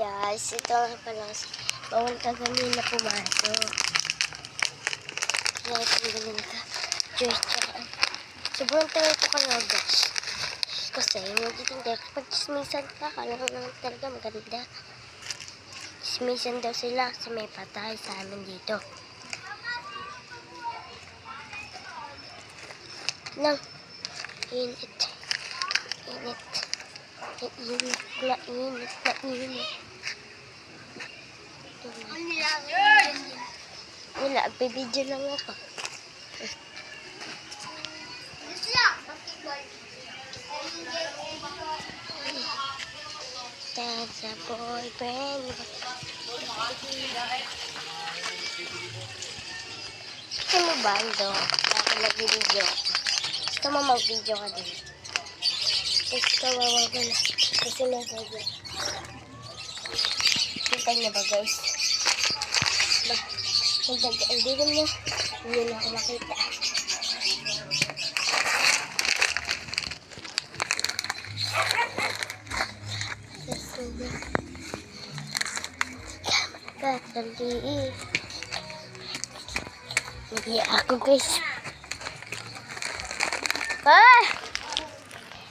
guys, ito nga pala. Bawal ka ganina pumasok. Kaya itong ganina ka. Diyos, sobrang tayo ko kayo guys. Kasi magtitinda, pag chismisan ka, kala ko naman talaga maganda. Chismisan daw sila sa may patay sa amin dito. Nang, init. Init. Init na init na init. Wala, bibidyo lang ako. That's a boyfriend. Gusto mo ba ito? Bakit nag-video ako? Gusto mo mag-video ka din? Gusto mo na. Kasi nag-video. Kita niyo ba guys? Hindi rin niya. Hindi na ako makita. Katali. Hindi ako guys. Ah!